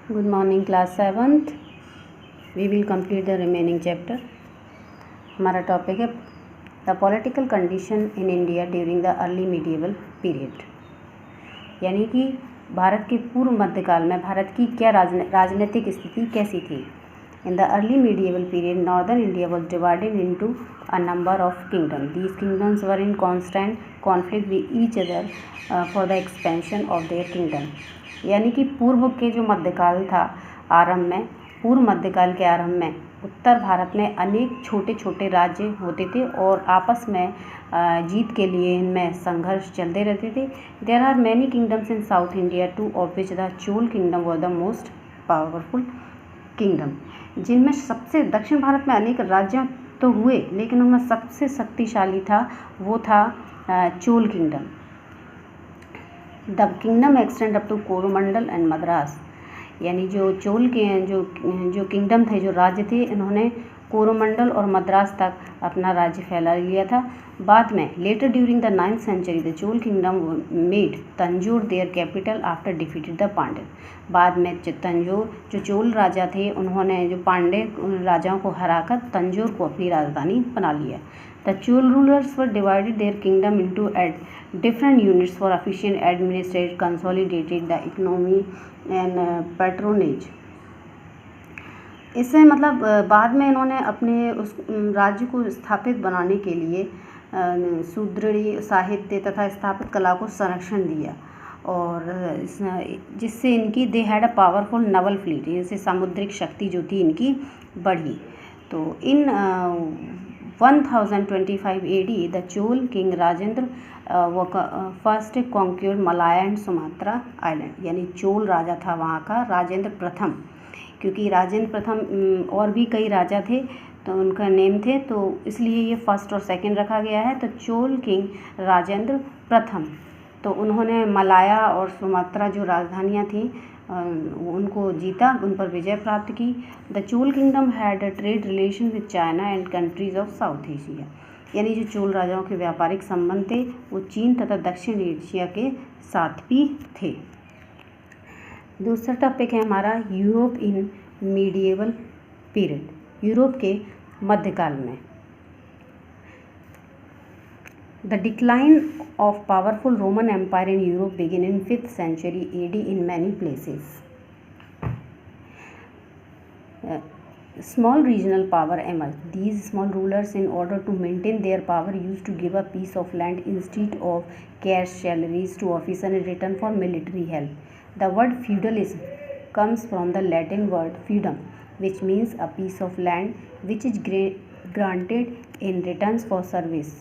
Good morning, class 7th. We will complete the remaining chapter. हमारा topic है the political condition in India during the early medieval period, यानी कि भारत के पूर्व मध्यकाल में भारत की क्या राजनीतिक स्थिति कैसी थी. In the early medieval period, northern India was divided into a number of kingdoms. These kingdoms were in constant conflict with each other for the expansion of their kingdom. यानी कि पूर्व के जो मध्यकाल था पूर्व मध्यकाल के आरंभ में उत्तर भारत में अनेक छोटे छोटे राज्य होते थे और आपस में जीत के लिए इनमें संघर्ष चलते रहते थे. There are many kingdoms in south India two of which the Chola kingdom was the most powerful kingdom. जिनमें सबसे दक्षिण भारत में अनेक राज्य तो हुए, लेकिन उनमें सबसे शक्तिशाली था वो था Chola kingdom. The kingdom extend up to Coromandel and Madras. यानी जो चोल के जो किंगडम थे, जो राज्य थे, इन्होंने कोरोमंडल और मद्रास तक अपना राज्य फैला लिया था. बाद में letter during the 9th century the Chola kingdom made Tanjore their capital after defeated the Pandya. बाद में तंजौर जो चोल राजा थे, उन्होंने जो पांड्य राजाओं को हराकर तंजौर को अपनी राजधानी बना लिया. The Chola rulers were divided there kingdom into different units for efficient administration, consolidated the economy and patronage. इससे मतलब बाद में इन्होंने अपने उस राज्य को स्थापित बनाने के लिए सुदृढ़ साहित्य तथा स्थापित कला को संरक्षण दिया, और जिससे इनकी they had a powerful naval fleet, जैसे सामुद्रिक शक्ति जो थी इनकी बढ़ी. तो in 1025 AD the Chola king Rajendra first conquered Malaya and Sumatra island. यानी चोल राजा था वहाँ का राजेंद्र प्रथम, क्योंकि राजेंद्र प्रथम और भी कई राजा थे तो उनका नेम थे, तो इसलिए ये फर्स्ट और सेकंड रखा गया है. तो चोल किंग राजेंद्र प्रथम, तो उन्होंने मलाया और सुमात्रा जो राजधानियाँ थीं उनको जीता, उन पर विजय प्राप्त की. The Chola kingdom had a trade relation with China and countries of south Asia. यानी जो चोल राजाओं के व्यापारिक संबंध थे वो चीन तथा दक्षिण एशिया के साथ भी थे. दूसरा टॉपिक है हमारा Europe in medieval period, Europe के मध्यकाल में. The decline of powerful Roman Empire in Europe began in 5th century AD in many places. Small regional power emerged. These small rulers, in order to maintain their power, used to give a piece of land instead of cash salaries to officers in return for military help. The word feudalism comes from the Latin word feudum, which means a piece of land which is granted in returns for service.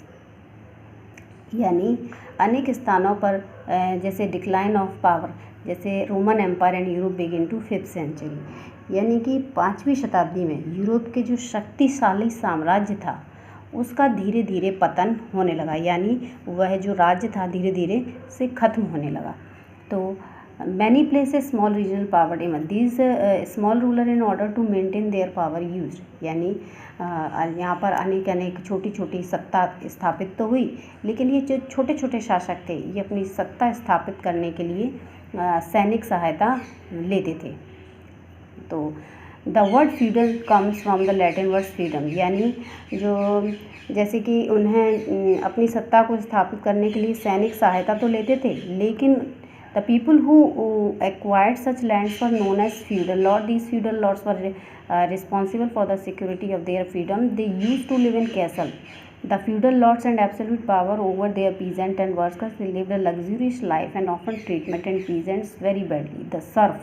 यानी अनेक स्थानों पर जैसे decline of power, जैसे Roman empire and Europe begin to 5th century, यानी कि 5वीं शताब्दी में यूरोप के जो शक्तिशाली साम्राज्य था उसका धीरे धीरे पतन होने लगा, यानी वह जो राज्य था धीरे धीरे से ख़त्म होने लगा. तो many places small regional power emerge. These small ruler in order to maintain their power use. यानी यहाँ पर अनेक छोटी छोटी सत्ता स्थापित तो हुई, लेकिन ये जो छोटे छोटे शासक थे ये अपनी सत्ता स्थापित करने के लिए सैनिक सहायता लेते थे. तो the word feudal comes from the Latin word freedom. यानी जो जैसे कि उन्हें अपनी सत्ता को स्थापित करने के लिए सैनिक सहायता तो लेते थे, लेकिन the people who acquired such lands were known as feudal lords. These feudal lords were responsible for the security of their freedom. They used to live in castle. The feudal lords had absolute power over their peasants and workers. They lived a luxurious life and often treated peasants very badly. The serf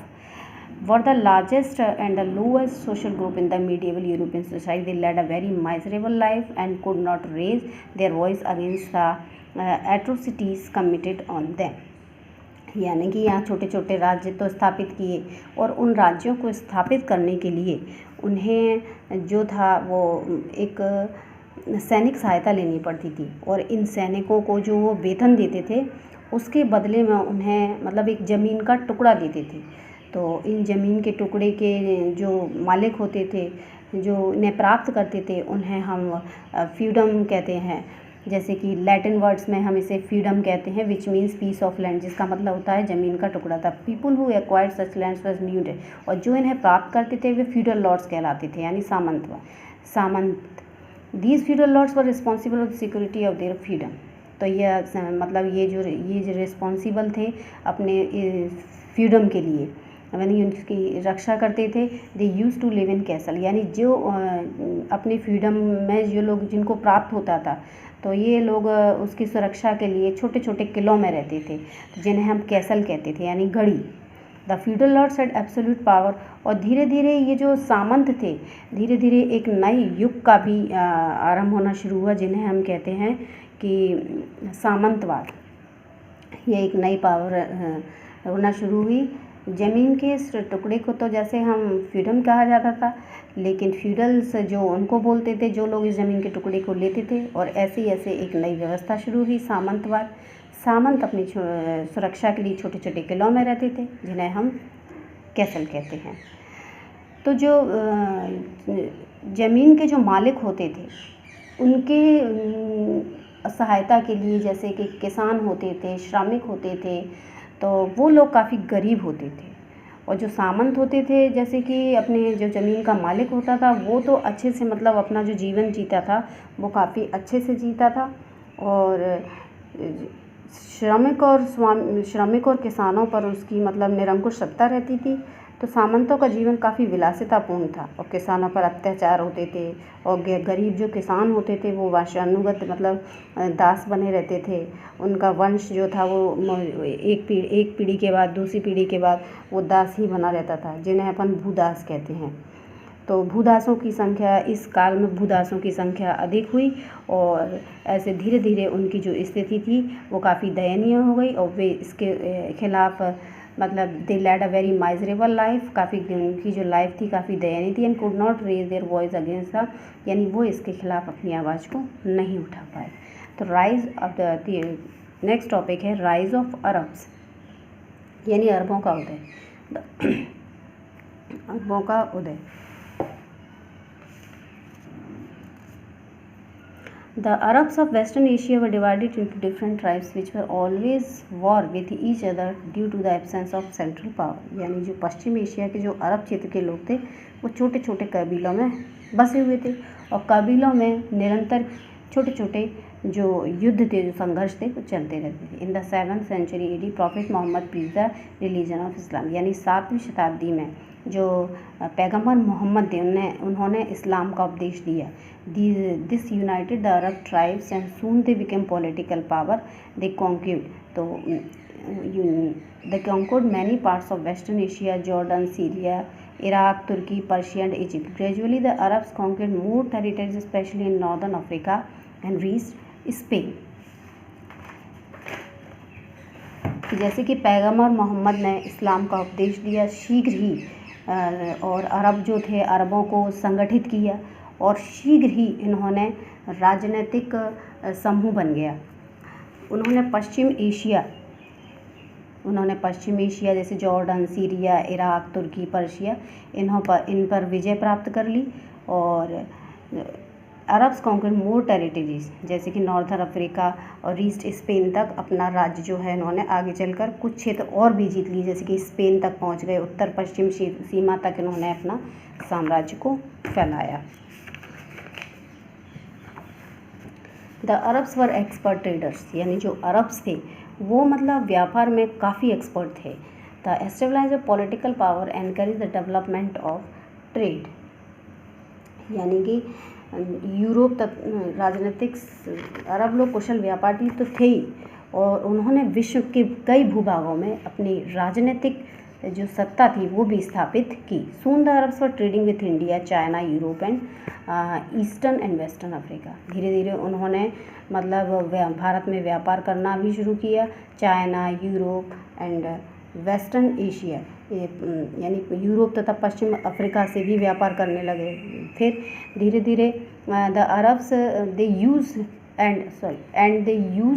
were the largest and the lowest social group in the medieval European society. They led a very miserable life and could not raise their voice against the atrocities committed on them. यानी कि यहाँ छोटे छोटे राज्य तो स्थापित किए, और उन राज्यों को स्थापित करने के लिए उन्हें जो था वो एक सैनिक सहायता लेनी पड़ती थी, और इन सैनिकों को जो वो वेतन देते थे उसके बदले में उन्हें मतलब एक ज़मीन का टुकड़ा देते थे. तो इन ज़मीन के टुकड़े के जो मालिक होते थे, जो इन्हें प्राप्त करते थे, उन्हें हम फ्यूडम कहते हैं. जैसे कि लैटिन वर्ड्स में हम इसे फ्रीडम कहते हैं, which means piece of land, जिसका मतलब होता है ज़मीन का टुकड़ा था। People who acquired such lands was nude, और जो इन्हें प्राप्त करते थे वे फ्यूडल लॉर्ड्स कहलाते थे, यानी सामंत। These feudal lords were responsible of the security of their freedom. तो ये मतलब ये जो रिस्पॉन्सिबल थे अपने फ्रीडम के लिए, यानी उनकी रक्षा करते थे। They use to live in castle, यानी जो अपने फ्रीडम में जो लोग जिनको प्राप्त होता था, तो ये लोग उसकी सुरक्षा के लिए छोटे छोटे किलों में रहते थे, जिन्हें हम कैसल कहते थे, यानी गढ़ी। The feudal lords had absolute power, और धीरे धीरे ये जो सामंत थे, धीरे धीरे एक नए युग का भी आरंभ होना शुरू हुआ, जिन्हें हम कहते हैं कि सामंतवाद। ये एक नई पावर होना शुरू हुई। ज़मीन के इस टुकड़े को तो जैसे हम फ्रीडम कहा जाता था, लेकिन फ्यूडल्स जो उनको बोलते थे जो लोग इस ज़मीन के टुकड़े को लेते थे, और ऐसे ऐसे एक नई व्यवस्था शुरू हुई, सामंतवाद। सामंत अपनी सुरक्षा के लिए छोटे छोटे किलों में रहते थे, जिन्हें हम कैसल कहते हैं। तो जो ज़मीन के जो मालिक होते थे उनके सहायता के लिए, जैसे कि किसान होते थे, श्रमिक होते थे, तो वो लोग काफ़ी गरीब होते थे। और जो सामंत होते थे, जैसे कि अपने जो ज़मीन का मालिक होता था, वो तो अच्छे से मतलब अपना जो जीवन जीता था वो काफ़ी अच्छे से जीता था। और श्रमिक और किसानों पर उसकी मतलब निरंकुश सत्ता रहती थी। तो सामंतों का जीवन काफ़ी विलासितापूर्ण था, और किसानों पर अत्याचार होते थे, और गरीब जो किसान होते थे वो वंशानुगत मतलब दास बने रहते थे। उनका वंश जो था वो एक पीढ़ी के बाद दूसरी पीढ़ी के बाद वो दास ही बना रहता था, जिन्हें अपन भूदास कहते हैं। तो भूदासों की संख्या, इस काल में भूदासों की संख्या अधिक हुई, और ऐसे धीरे धीरे उनकी जो स्थिति थी वो काफ़ी दयनीय हो गई, और वे इसके खिलाफ मतलब they led a very miserable life, काफ़ी उनकी जो लाइफ थी काफ़ी दयनीय थी। And could not raise their voice against the, यानी वो इसके खिलाफ अपनी आवाज़ को नहीं उठा पाए। तो rise of the next topic है राइज ऑफ अरब्स, यानी अरबों का उदय। अरबों का उदय। The Arabs of Western Asia were divided into different tribes which were always war with each other due to the absence of central power। यानी जो पश्चिम Asia के जो अरब क्षेत्र के लोग थे वो छोटे छोटे कबीलों में बसे हुए थे, और कबीलों में निरंतर छोटे छोटे जो युद्ध थे, जो संघर्ष थे, वो चलते रहते थे। In the 7th century AD prophet Mohammad preach the religion of Islam, यानी 7वीं शताब्दी में जो पैगम्बर मोहम्मद थे उन्होंने इस्लाम का उपदेश दिया। This united the Arab tribes and soon they became political power. They conquered, तो they conquered many parts of western Asia, Jordan, Syria, Iraq, Turkey, Persia and Egypt. Gradually the Arabs conquered more territories specially in northern Africa and reached Spain. जैसे कि पैगम्बर मोहम्मद ने इस्लाम का उपदेश दिया, शीघ्र ही और अरब जो थे अरबों को संगठित किया, और शीघ्र ही इन्होंने राजनीतिक समूह बन गया। उन्होंने पश्चिम एशिया जैसे Jordan, Syria, Iraq, Turkey, Persia इन पर विजय प्राप्त कर ली। और अरब्स कॉन्क्वर्ड मोर टेरिटरीज, जैसे कि नॉर्दर्न अफ्रीका और ईस्ट स्पेन तक अपना राज्य जो है इन्होंने आगे चलकर कुछ क्षेत्र और भी जीत लिए, जैसे कि स्पेन तक पहुंच गए, उत्तर पश्चिम सीमा तक इन्होंने अपना साम्राज्य को फैलाया। The Arabs were expert traders, यानी जो अरब्स थे वो मतलब व्यापार में काफ़ी एक्सपर्ट थे। The establish of political power encourage the development of trade, यानी कि यूरोप तक राजनीतिक अरब लोग कुशल व्यापारी तो थे ही, और उन्होंने विश्व के कई भूभागों में अपनी राजनीतिक जो सत्ता थी वो भी स्थापित की। Soon the Arabs for trading with India, China, Europe and eastern and western Africa. धीरे धीरे उन्होंने मतलब भारत में व्यापार करना भी शुरू किया, China, Europe and western Asia यानी यूरोप तथा पश्चिम अफ्रीका से भी व्यापार करने लगे। फिर धीरे धीरे the Arabs they use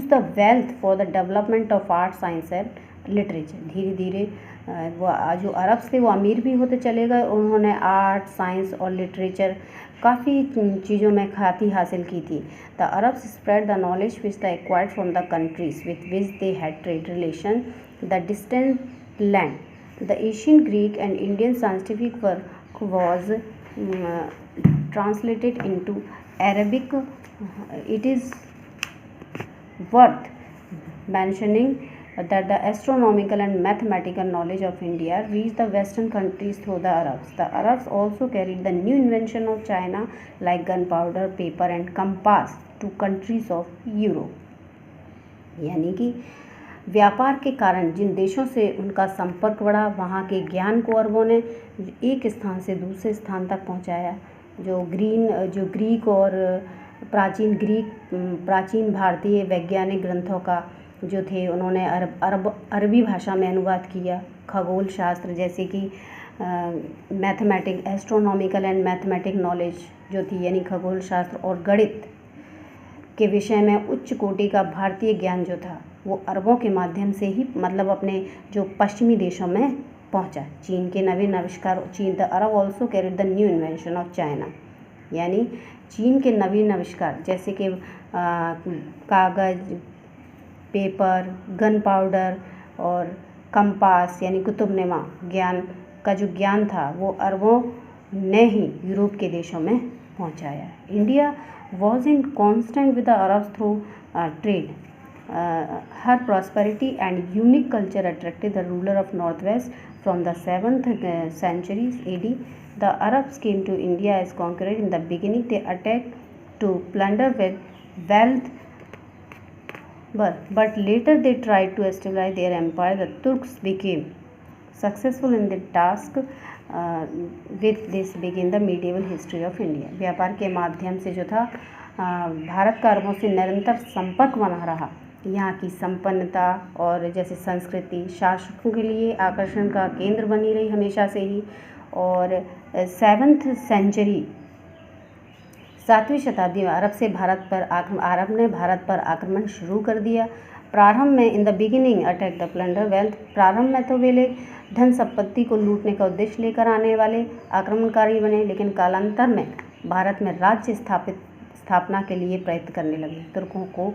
the wealth for the development of art, science and literature. धीरे धीरे वो जो अरब्स थे वो अमीर भी होते चले गए। उन्होंने आर्ट, साइंस और लिटरेचर काफ़ी चीज़ों में ख्याति हासिल की थी। The Arabs spread the knowledge which the acquired from the countries with which they had trade relation the distant land. The Asian Greek and Indian scientific work was translated into Arabic. It is worth mentioning that the astronomical and mathematical knowledge of India reached the western countries through the Arabs. The Arabs also carried the new invention of China like gunpowder, paper and compass to countries of Europe. यानी कि व्यापार के कारण जिन देशों से उनका संपर्क बढ़ा, वहाँ के ज्ञान को अरबों ने एक स्थान से दूसरे स्थान तक पहुँचाया। जो ग्रीक और प्राचीन भारतीय वैज्ञानिक ग्रंथों का जो थे उन्होंने अरबी भाषा में अनुवाद किया। खगोल शास्त्र जैसे कि एस्ट्रोनॉमिकल एंड मैथमेटिक नॉलेज जो थी, यानी खगोल शास्त्र और गणित के विषय में उच्च कोटि का भारतीय ज्ञान जो था वो अरबों के माध्यम से ही मतलब अपने जो पश्चिमी देशों में पहुंचा। चीन के नवीन आविष्कार the Arab also carried the new invention of China, यानी चीन के नवीन आविष्कार जैसे कि कागज़, पेपर, गन पाउडर और कंपास यानी कुतुबनुमा ज्ञान का जो ज्ञान था वो अरबों ने ही यूरोप के देशों में पहुंचाया। India was in constant with the Arabs through trade. Her prosperity and unique culture attracted the ruler of Northwest from the 7th century AD. The Arabs came to India as conquerors. In the beginning, they attacked to plunder wealth, but later they tried to establish their empire. The Turks became successful in the task. With this began the medieval history of India. व्यापार के माध्यम से जो था भारत का अरबों से निरंतर संपर्क बना रहा। यहाँ की संपन्नता और जैसे संस्कृति शासकों के लिए आकर्षण का केंद्र बनी रही हमेशा से ही। और 7th सेंचुरी 7वीं शताब्दी में अरब ने भारत पर आक्रमण शुरू कर दिया। प्रारंभ में in the beginning attack the plunder wealth, प्रारंभ में तो वे लोग धन संपत्ति को लूटने का उद्देश्य लेकर आने वाले आक्रमणकारी बने, लेकिन कालांतर में भारत में राज्य स्थापना के लिए प्रयत्न करने लगे। तुर्कों को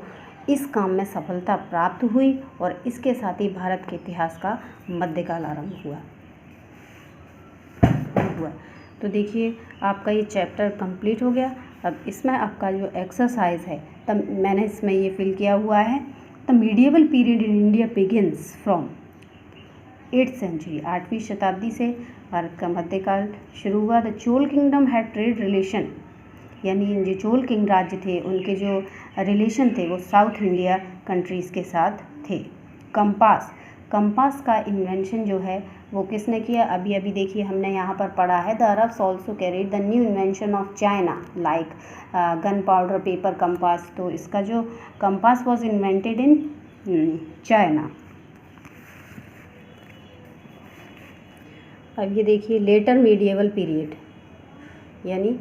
इस काम में सफलता प्राप्त हुई और इसके साथ ही भारत के इतिहास का मध्यकाल आरंभ हुआ। तो देखिए आपका ये चैप्टर कंप्लीट हो गया। अब इसमें आपका जो एक्सरसाइज है तब मैंने इसमें ये फिल किया हुआ है। The medieval period in India begins from 8th century, 8वीं शताब्दी से भारत का मध्यकाल शुरू हुआ। The Chola kingdom had trade relation, यानी जो चोल किंग राज्य थे उनके जो रिलेशन थे वो साउथ इंडिया कंट्रीज़ के साथ थे। कंपास का इन्वेंशन जो है वो किसने किया? अभी देखिए हमने यहाँ पर पढ़ा है the Arabs also carried the new invention of China like gun powder, paper, compass. तो इसका जो compass was invented in China. अब ये देखिए लेटर मीडिएवल पीरियड, यानी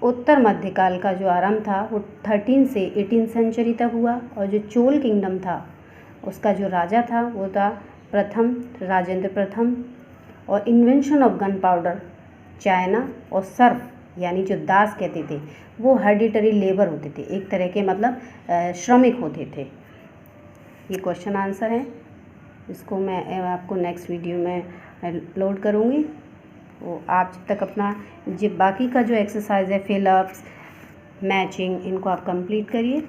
उत्तर मध्यकाल का जो आरंभ था वो 13 से 18 सेंचुरी तक हुआ। और जो चोल किंगडम था उसका जो राजा था वो था राजेंद्र प्रथम। और invention of gun powder China, और सर्फ यानी जो दास कहते थे वो हेरिडिटरी लेबर होते थे, एक तरह के मतलब श्रमिक होते थे। ये क्वेश्चन आंसर है, इसको मैं आपको नेक्स्ट वीडियो में लोड करूँगी। तो आप जब तक अपना जो बाकी का जो एक्सरसाइज है फिलअप्स, मैचिंग, इनको आप कंप्लीट करिए।